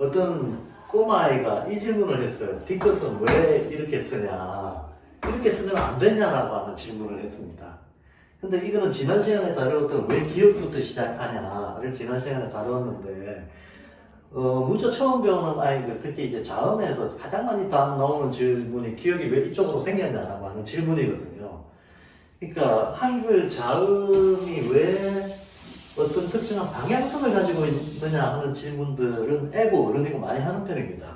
어떤 꼬마아이가 이 질문을 했어요. 뒤끝은 왜 이렇게 쓰냐? 이렇게 쓰면 안 되냐라고 하는 질문을 했습니다. 근데 이거는 지난 시간에 다루었던 왜 기억부터 시작하냐를 지난 시간에 다루었는데, 문자 처음 배우는 아이들, 특히 이제 자음에서 가장 많이 나오는 질문이 기억이 왜 이쪽으로 생겼냐라고 하는 질문이거든요. 그러니까 한글 자음이 왜 어떤 특정한 방향성을 가지고 있느냐 하는 질문들은 애고 어른이고 많이 하는 편입니다.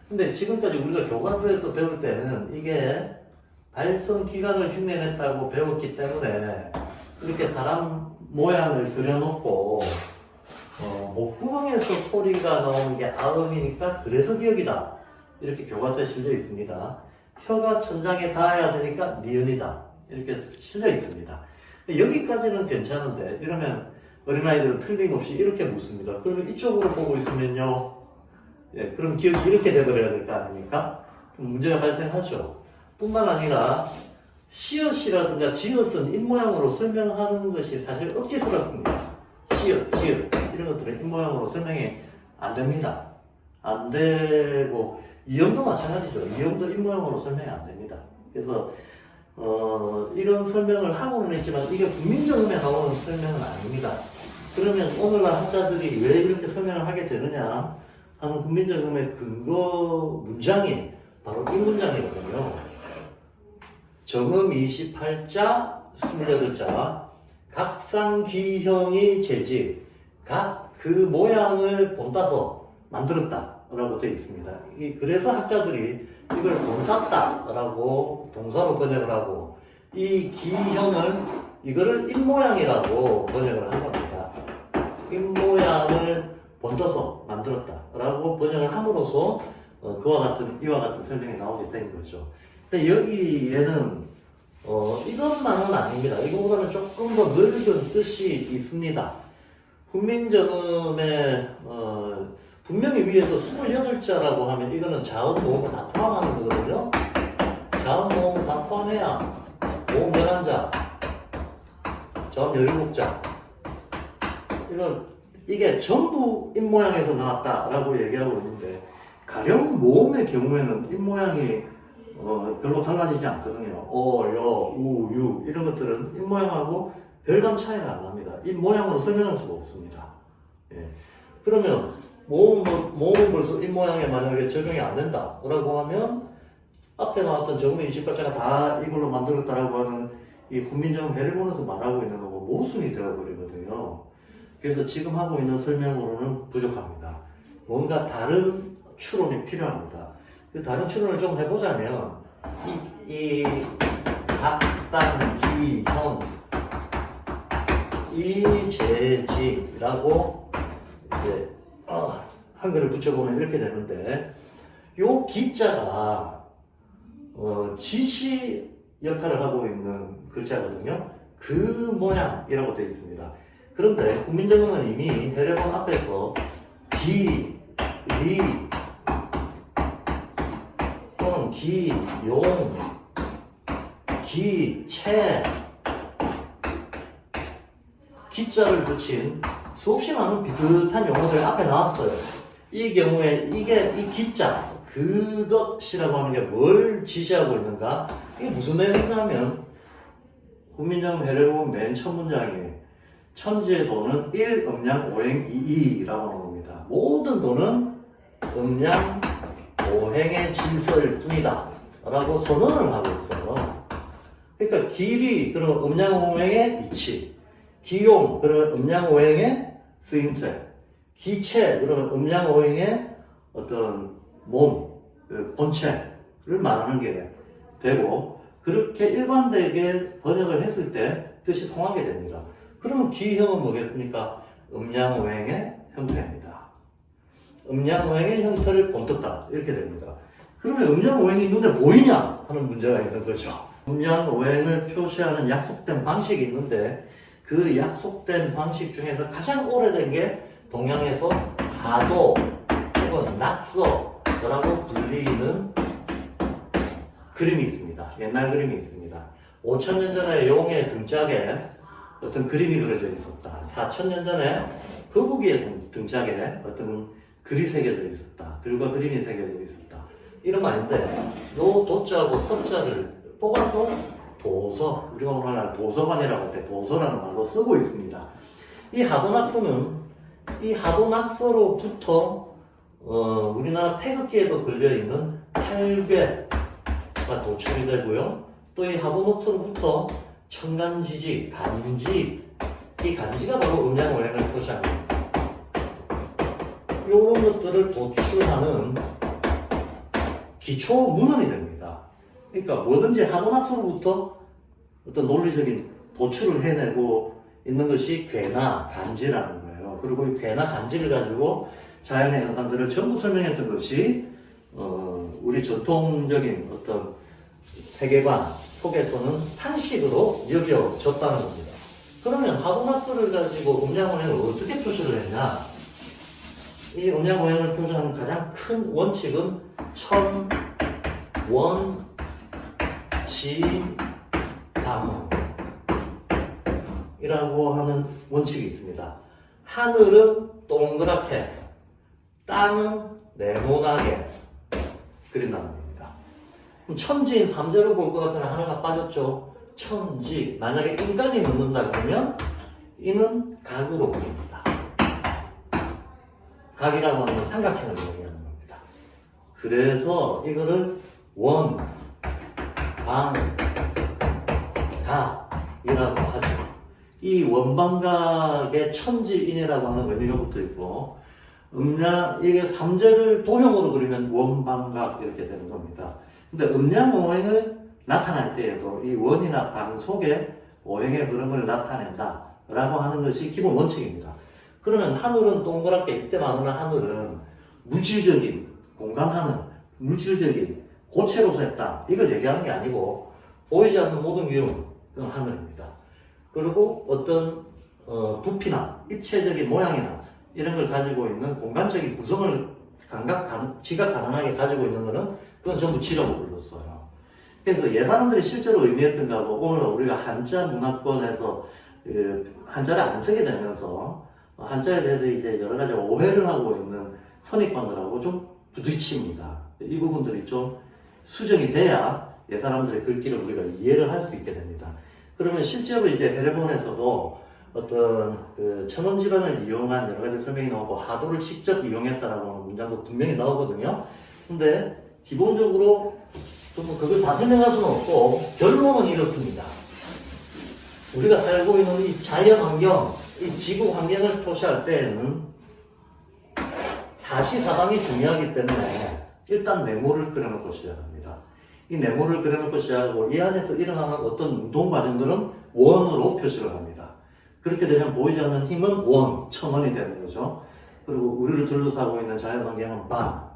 근데 지금까지 우리가 교과서에서 배울 때는 이게 발성 기관을 흉내냈다고 배웠기 때문에 이렇게 사람 모양을 그려놓고 목구멍에서 소리가 나오는 게 아음이니까 그래서 기억이다, 이렇게 교과서에 실려 있습니다. 혀가 천장에 닿아야 되니까 니은이다, 이렇게 실려 있습니다. 여기까지는 괜찮은데 이러면 어린아이들은 틀림없이 이렇게 묻습니다. 그러면 이쪽으로 보고 있으면요, 예, 그럼 기억이 이렇게 돼버려야 될 거 아닙니까? 그럼 문제가 발생하죠. 뿐만 아니라 시옷이라든가 지읒은 입모양으로 설명하는 것이 사실 억지스럽습니다. 시옷, 지읒 이런 것들은 입모양으로 설명이 안 됩니다. 안 되고 이음도 마찬가지죠. 이음도 입모양으로 설명이 안 됩니다. 그래서 이런 설명을 하고는 있지만 이게 국민정음에 나오는 설명은 아닙니다. 그러면 오늘날 학자들이 왜 이렇게 설명을 하게 되느냐 하는 국민정음의 근거 문장이 바로 이 문장이거든요. 정음 28자 28자 각상귀형이 재지 각 그 모양을 본따서 만들었다 라고 되어 있습니다. 그래서 학자들이 이걸 본땄다 라고 동사로 번역을 하고, 이 기형을 이거를 입모양이라고 번역을 한 겁니다. 입모양을 본떠서 만들었다 라고 번역을 함으로써 이와 같은 설명이 나오게 된 거죠. 근데 여기에는 이것만은 아닙니다. 이거보다는 조금 더 넓은 뜻이 있습니다. 국민정음에 분명히 위에서 28자라고 하면 이거는 자음 모음을 다 포함하는 거거든요. 자음 모음을 다 포함해야 모음 11자, 자음 17자, 이게 전부 입모양에서 나왔다라고 얘기하고 있는데, 가령 모음의 경우에는 입모양이 별로 달라지지 않거든요. 여, 우, 유 이런 것들은 입모양하고 별반 차이가 안 납니다. 입모양으로 설명할 수가 없습니다. 예. 그러면 모음은 벌써 입모양에 만약에 적용이 안 된다라고 하면 앞에 나왔던 정음 28자가 다 이걸로 만들었다라고 하는 이 국민정음 해례본에도 말하고 있는 거고 모순이 되어버리거든요. 그래서 지금 하고 있는 설명으로는 부족합니다. 뭔가 다른 추론이 필요합니다. 그 다른 추론을 좀 해보자면 이 각상귀형 이재지라고 이제 한글을 붙여보면 이렇게 되는데, 요 기자가 지시 역할을 하고 있는 글자거든요. 그 모양이라고 되어 있습니다. 그런데 국민정음은 이미 해례본 앞에서 기, 리 또는 기, 용, 기, 채 기자를 붙인 수없이 많은 비슷한 용어들 앞에 나왔어요. 이 경우에 이 기자, 그것이라고 하는 게 뭘 지시하고 있는가? 이게 무슨 내용인가 하면 국민정음 해례본 맨 첫 문장이 천지의 도는 1, 음양, 오행, 2라고 나옵니다. 모든 도는 음양, 오행의 질서일 뿐이다 라고 선언을 하고 있어요. 그러니까 길이 그러면 음양, 오행의 이치, 기용 그러면 음양, 오행의 쓰임새, 기체 그러면 음양, 오행의 어떤 몸, 본체를 말하는 게 되고, 그렇게 일관되게 번역을 했을 때 뜻이 통하게 됩니다. 그러면 기형은 뭐겠습니까? 음양오행의 형태입니다. 음양오행의 형태를 본떴다 이렇게 됩니다. 그러면 음양오행이 눈에 보이냐 하는 문제가 있는 거죠. 음양오행을 표시하는 약속된 방식이 있는데, 그 약속된 방식 중에서 가장 오래된 게 동양에서 하도 혹은 낙서라고 불리는 그림이 있습니다. 옛날 그림이 있습니다. 5000년 전에 용의 등짝에 어떤 그림이 그려져 있었다. 4000년 전에 거북이의 등짝에 어떤 글이 새겨져 있었다. 글과 그림이 새겨져 있었다. 이런 말인데, 요 도자하고 서자를 뽑아서 도서, 우리가 오늘날 도서관이라고 할 때 도서라는 말로 쓰고 있습니다. 이 하도낙서는 이 하도낙서로부터 우리나라 태극기에도 걸려있는 8괴가 도출이 되고요. 또 이 하도낙서로부터 청간지지, 간지, 이 간지가 바로 음양오행을 표시합니다. 이런 것들을 도출하는 기초 문헌이 됩니다. 그러니까 뭐든지 하도낙서로부터 어떤 논리적인 도출을 해내고 있는 것이 괴나 간지라는 거예요. 그리고 이 괴나 간지를 가지고 자연의 현상들을 전부 설명했던 것이 우리 전통적인 어떤 세계관 속에서는 상식으로 여겨졌다는 겁니다. 그러면 하도낙서를 가지고 음양오행을 어떻게 표시를 했냐? 이 음양오행을 표시하는 가장 큰 원칙은 천, 원, 지, 당 이라고 하는 원칙이 있습니다. 하늘은 동그랗게, 땅은 네모나게 그린다는 겁니다. 그럼 천지인 삼재로 볼 것 같으면 하나가 빠졌죠. 천지, 만약에 인까지 넣는다 그러면 이는 각으로 보입니다. 각이라고 하는 건 삼각형을 얘기하는 겁니다. 그래서 이거를 원, 방, 각이라고 하죠. 이 원방각의 천지인이라고 하는 의미로부터 있고, 이게 삼재를 도형으로 그리면 원방각 이렇게 되는 겁니다. 근데 음양오행을 나타날 때에도 이 원이나 방 속에 오행의 흐름을 나타낸다 라고 하는 것이 기본 원칙입니다. 그러면 하늘은 동그랗게, 이때 말하는 하늘은 물질적인, 공간하는 물질적인 고체로서의 땅, 이걸 얘기하는 게 아니고 보이지 않는 모든 기운, 그건 하늘입니다. 그리고 어떤 부피나 입체적인 모양이나 이런 걸 가지고 있는 공간적인 구성을 지각 가능하게 가지고 있는 것은 그건 전부 지라고 불렀어요. 그래서 예사람들이 실제로 의미했던가 하고 오늘 우리가 한자 문화권에서 한자를 안 쓰게 되면서 한자에 대해서 이제 여러 가지 오해를 하고 있는 선입관들하고 좀 부딪힙니다. 이 부분들이 좀 수정이 돼야 예사람들의 글귀를 우리가 이해를 할 수 있게 됩니다. 그러면 실제로 이제 해례본에서도 어떤 천원지방을 이용한 여러 가지 설명이 나오고 하도를 직접 이용했다라고 하는 문장도 분명히 나오거든요. 근데 기본적으로 그걸 다 설명할 수는 없고 결론은 이렇습니다. 우리가 살고 있는 이 자연 환경, 이 지구 환경을 표시할 때에는 사시사방이 중요하기 때문에 일단 네모를 그려놓고 시작합니다. 이 네모를 그려놓고 시작하고 이 안에서 일어나는 어떤 운동 과정들은 원으로 표시를 합니다. 그렇게 되면 보이지 않는 힘은 원, 천원이 되는 거죠. 그리고 우리를 둘러싸고 있는 자연 환경은 방,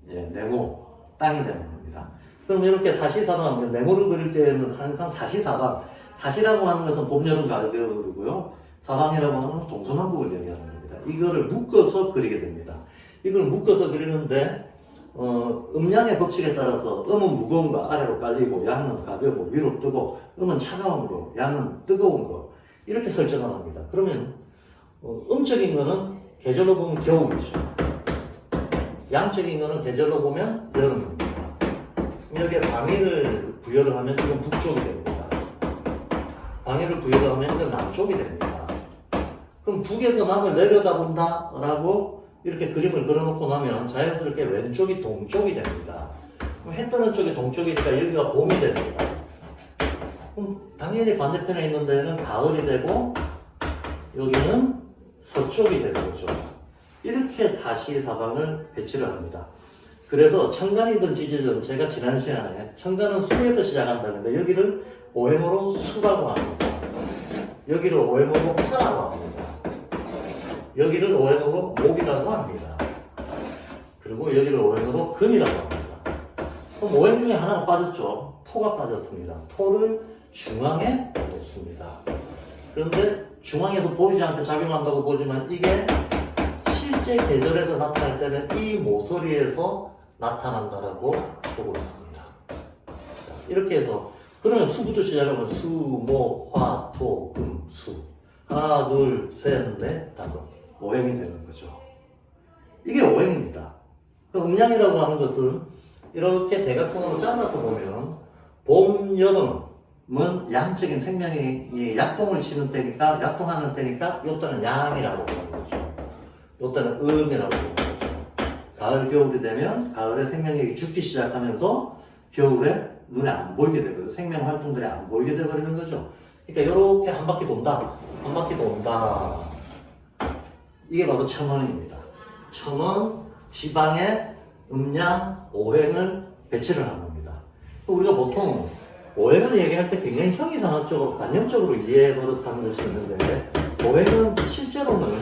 네모, 땅이 되는 겁니다. 그럼 이렇게 사시사방, 네모를 그릴 때는 항상 사시사방, 사시라고 하는 것은 봄, 여름, 가을, 겨울이고요. 사방이라고 하는 건 동서남북을 얘기하는 겁니다. 이거를 묶어서 그리게 됩니다. 이걸 묶어서 그리는데 음양의 법칙에 따라서 음은 무거운 거 아래로 깔리고 양은 가벼고 위로 뜨고 음은 차가운 거, 양은 뜨거운 거 이렇게 설정을 합니다. 그러면 음적인 거는 계절로 보면 겨울이죠. 양적인 거는 계절로 보면 여름입니다. 여기에 방위를 부여를 하면 이건 북쪽이 됩니다. 방위를 부여를 하면 이건 남쪽이 됩니다. 그럼 북에서 남을 내려다본다 라고 이렇게 그림을 그려놓고 나면 자연스럽게 왼쪽이 동쪽이 됩니다. 그럼 해 뜨는 쪽이 동쪽이니까 여기가 봄이 됩니다. 그럼 당연히 반대편에 있는 데는 가을이 되고 여기는 서쪽이 되는 거죠. 이렇게 다시 사방을 배치를 합니다. 그래서 천간이든 지지든 제가 지난 시간에 천간은 수에서 시작한다는데 여기를 오행으로 수라고 합니다. 여기를 오행으로 화라고 합니다. 여기를 오행으로 목이라고 합니다. 그리고 여기를 오행으로 금이라고 합니다. 그럼 오행 중에 하나가 빠졌죠. 토가 빠졌습니다. 토를 중앙에 놓습니다. 그런데 중앙에도 보이지 않게 작용한다고 보지만 이게 실제 계절에서 나타날 때는 이 모서리에서 나타난다라고 보고 있습니다. 자, 이렇게 해서 그러면 수부터 시작하면 수, 목, 화, 토, 금, 수 하나, 둘, 셋, 넷, 다섯 오행이 되는 거죠. 이게 오행입니다. 음양이라고 하는 것은 이렇게 대각선으로 잘라서 보면 봄, 여름은 양적인 생명이 약동을 치는 때니까, 약동하는 때니까 요때는 양이라고 보는 거죠. 요때는 음이라고 보는 거죠. 가을, 겨울이 되면 가을에 생명력이 죽기 시작하면서 겨울에 눈에 안 보이게 되거든요. 생명 활동들이 안 보이게 되버리는 거죠. 그러니까 이렇게 한 바퀴 돈다. 한 바퀴 돈다. 이게 바로 천원입니다. 천원 지방에 음양, 오행을 배치를 하는 겁니다. 우리가 보통 오행을 얘기할 때 굉장히 형이상학적으로, 관념적으로 이해 버릇하는 것이 있는데, 오행은 실제로는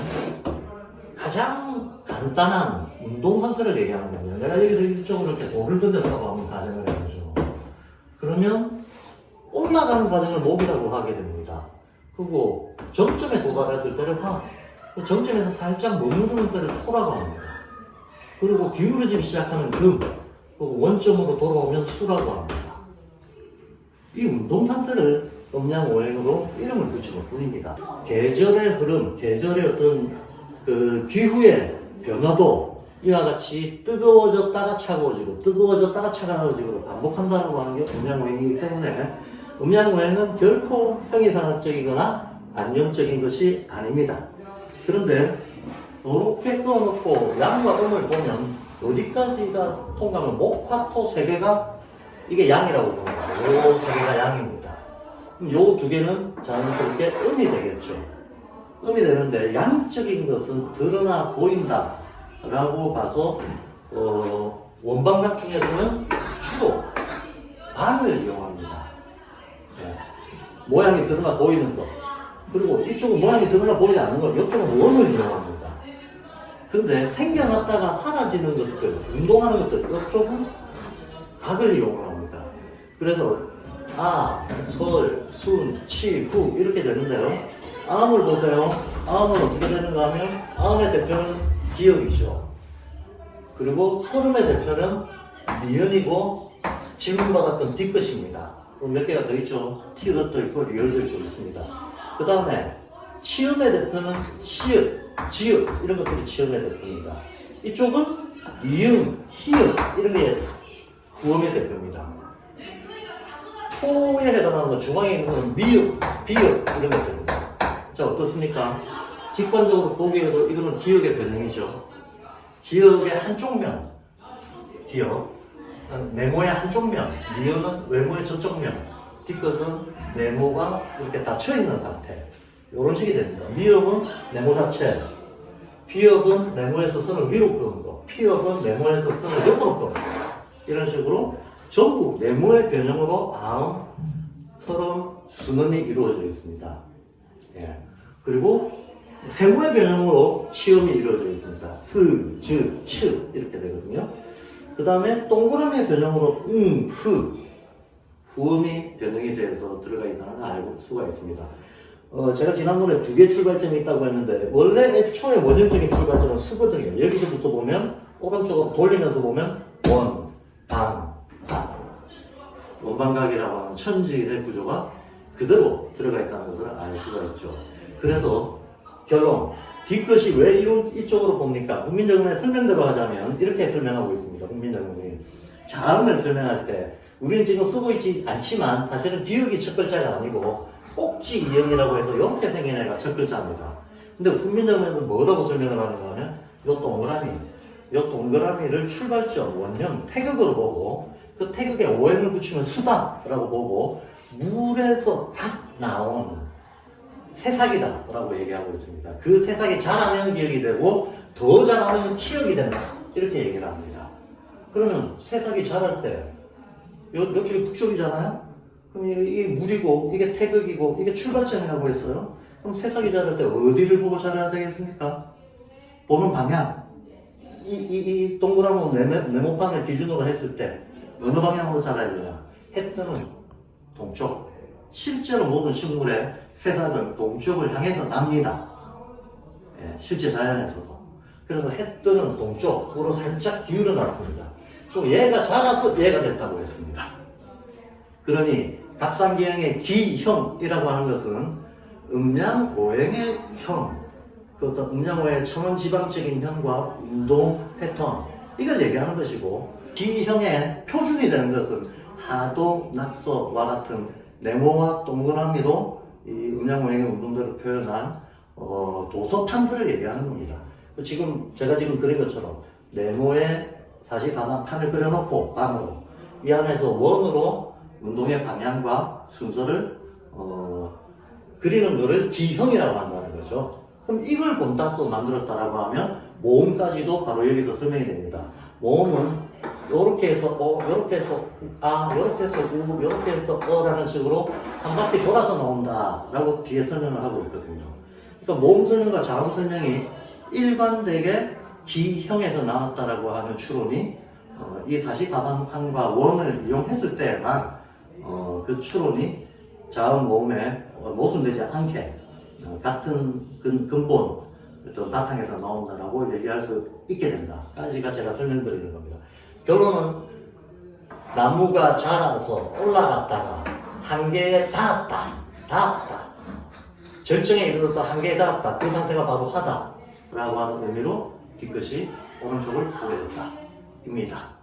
가장 간단한 운동 상태를 얘기하는 겁니다. 내가 여기서 이쪽으로 이렇게 돌을 던졌다고 한번 가정을 해보죠. 그러면 올라가는 과정을 목이라고 하게 됩니다. 그리고 정점에 도달했을 때를 화, 정점에서 살짝 머무르는 때를 토라고 합니다. 그리고 기울어지기 시작하는 금, 그리고 원점으로 돌아오면 수라고 합니다. 이 운동 상태를 음양오행으로 이름을 붙인 것 뿐입니다. 계절의 흐름, 계절의 어떤 그 기후의 변화도 이와 같이 뜨거워졌다가 차가워지고 뜨거워졌다가 차가워지고 반복한다고 하는 게 음양오행이기 때문에 음양오행은 결코 형이상학적이거나 안정적인 것이 아닙니다. 그런데 이렇게 끊어놓고 양과 음을 보면 어디까지가 통과하면 목, 화, 토 세 개가 이게 양이라고 봅니다. 요 세 개가 양입니다. 그럼 요 두 개는 자연스럽게 음이 되겠죠. 음이 되는데 양적인 것은 드러나 보인다 라고 봐서 원방각 중에서는 주로 반을 이용합니다. 네. 모양이 드러나 보이는 것, 그리고 이쪽은 모양이 드러나 보이지 않는 것, 이쪽은 원을 이용합니다. 근데 생겨났다가 사라지는 것들, 운동하는 것들, 이쪽은 각을 이용합니다. 그래서 아, 설, 순, 치, 후 이렇게 되는데요. 암을 보세요. 암은 어떻게 되는가 하면 암의 대표는 기역이죠. 그리고 설음의 대표는 니은이고 질문받았던 뒤끝입니다. 몇 개가 더 있죠. 티읕도 있고 리을도 있고 있습니다. 그 다음에 치음의 대표는 시읒, 지읒 이런 것들이 치음의 대표입니다. 이쪽은 이응, 희읒 이런 게 구음의 대표입니다. 토에 해당하는 건 중앙에 있는 건 미읒, 비읒 이런 것들입니다. 자, 어떻습니까? 직관적으로 보기에도 이거는 기역의 변형이죠. 기역의 한쪽 면, 기역, 네모의 한쪽 면, 미음은 외모의 저쪽 면, 뒤끝은 네모가 이렇게 닫혀있는 상태. 이런 식이 됩니다. 미음은 네모 자체, 비역은 네모에서 선을 위로 끄는 거, 피역은 네모에서 선을 옆으로 끄는 거. 이런 식으로 전부 네모의 변형으로 아음, 설음, 순음이 이루어져 있습니다. 예. 그리고 세모의 변형으로 치음이 이루어져 있습니다. 스, 즈, 츠 이렇게 되거든요. 그 다음에 동그라미의 변형으로 후, 후음이 변형이 돼서 들어가 있다는 걸 알 수가 있습니다. 제가 지난번에 두 개 출발점이 있다고 했는데 원래 애초에 원형적인 출발점은 수거든요. 여기서부터 보면 오른쪽으로 돌리면서 보면 원, 방, 각, 원방각이라고 하는 천지의 구조가 그대로 들어가 있다는 것을 알 수가 있죠. 그래서 결론, 뒤끝이 왜 이쪽으로 봅니까? 훈민정음의 설명대로 하자면 이렇게 설명하고 있습니다. 훈민정음이 자음을 설명할 때 우리는 지금 쓰고 있지 않지만 사실은 비읍이 첫 글자가 아니고 꼭지 이형이라고 해서 이렇게 생긴 애가 첫 글자입니다. 근데 훈민정음에는 뭐라고 설명을 하는가 하면 요 동그라미를 출발점, 원형, 태극으로 보고 그 태극에 오행을 붙이면 수다라고 보고 물에서 딱 나온 새싹이다 라고 얘기하고 있습니다. 그 새싹이 자라면 기억이 되고 더 자라면 키역이 된다 이렇게 얘기를 합니다. 그러면 새싹이 자랄 때 이쪽이 북쪽이잖아요. 그럼 이게 물이고 이게 태극이고 이게 출발점이라고 했어요. 그럼 새싹이 자랄 때 어디를 보고 자라야 되겠습니까? 보는 방향. 이 동그라미 네모판을 기준으로 했을 때 어느 방향으로 자라야 되냐? 해 뜨는 동쪽. 실제로 모든 식물의 새싹은 동쪽을 향해서 납니다. 예, 실제 자연에서도. 그래서 해 뜨는 동쪽으로 살짝 기울여 놨습니다. 또 얘가 자라서 얘가 됐다고 했습니다. 그러니 각상기형의 기형이라고 하는 것은 음양 오행의 형, 그 어떤 음양호의 천원지방적인 형과 운동 패턴, 이걸 얘기하는 것이고, D형의 표준이 되는 것은 하도, 낙서와 같은 네모와 동그라미로 이 음양호행의 운동들을 표현한 도서 판들을 얘기하는 겁니다. 지금 제가 지금 그린 것처럼 네모에 44단 판을 그려놓고 반으로 이 안에서 원으로 운동의 방향과 순서를 그리는 것을 D형이라고 한다는 거죠. 그럼 이걸 본따서 만들었다라고 하면 모음까지도 바로 여기서 설명이 됩니다. 모음은 요렇게 해서 요렇게 해서 요렇게 해서 요렇게 해서 라는 식으로 한 바퀴 돌아서 나온다라고 뒤에 설명을 하고 있거든요. 그러니까 모음 설명과 자음 설명이 일관되게 D형에서 나왔다라고 하는 추론이 이 44단판과 원을 이용했을 때만 그 추론이 자음 모음에 모순되지 않게 같은 근본 어떤 바탕에서 나온다라고 얘기할 수 있게 된다까지가 제가 설명드리는 겁니다. 결론은 나무가 자라서 올라갔다가 한계에 닿았다. 절정에 이르러서 한계에 닿았다. 그 상태가 바로 하다라고 하는 의미로 뒤끝이 오른쪽을 보게 됐다. 입니다.